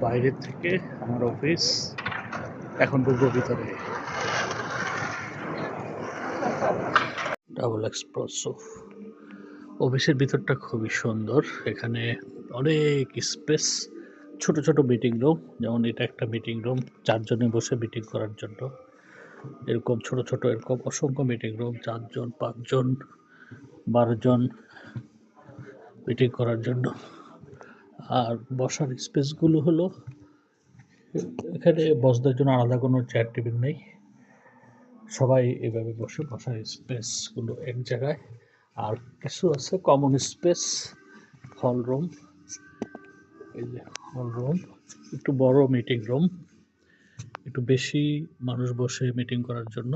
বাইরের থেকে আমার অফিস, এখন ঢুকবো ভিতরে। Double espresso. অফিসের ভিতরটা খুবই সুন্দর, এখানে অনেক স্পেস, ছোট ছোট মিটিং রুম, যেমন এটা একটা মিটিং রুম 4 জনে বসে মিটিং করার জন্য। এরকম ছোট ছোট এরকম অসংখ্য মিটিং রুম 4 জন 5 জন 12 জন মিটিং করার জন্য। আর বসার স্পেসগুলো হলো, এখানে বসদের জন্য আলাদা কোনো চেয়ার টেবিল নেই, সবাই এভাবে বসে, বসার স্পেসগুলো এক জায়গায়। আর কিছু আছে কমন স্পেস, হল রুম, এই যে হল রুম, একটু বড় মিটিং রুম, একটু বেশি মানুষ বসে মিটিং করার জন্য।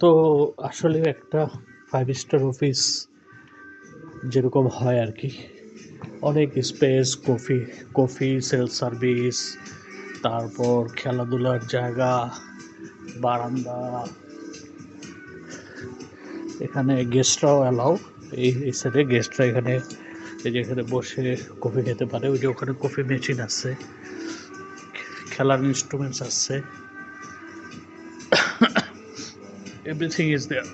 তো আসলে একটা 5 স্টার অফিস যেরকম হয় আর কি, অনেক স্পেস, কফি সেলফ সার্ভিস, তারপর খেলাধুলার জায়গা, বারান্দা, এখানে গেস্টরাও অ্যালাউ, এই সাইডে গেস্টরা এখানে, এই যে এখানে বসে কফি খেতে পারে। ওই যে ওখানে কফি মেশিন আছে, খেলার ইনস্ট্রুমেন্টস আছে, এভরিথিং ইজ দেয়ার।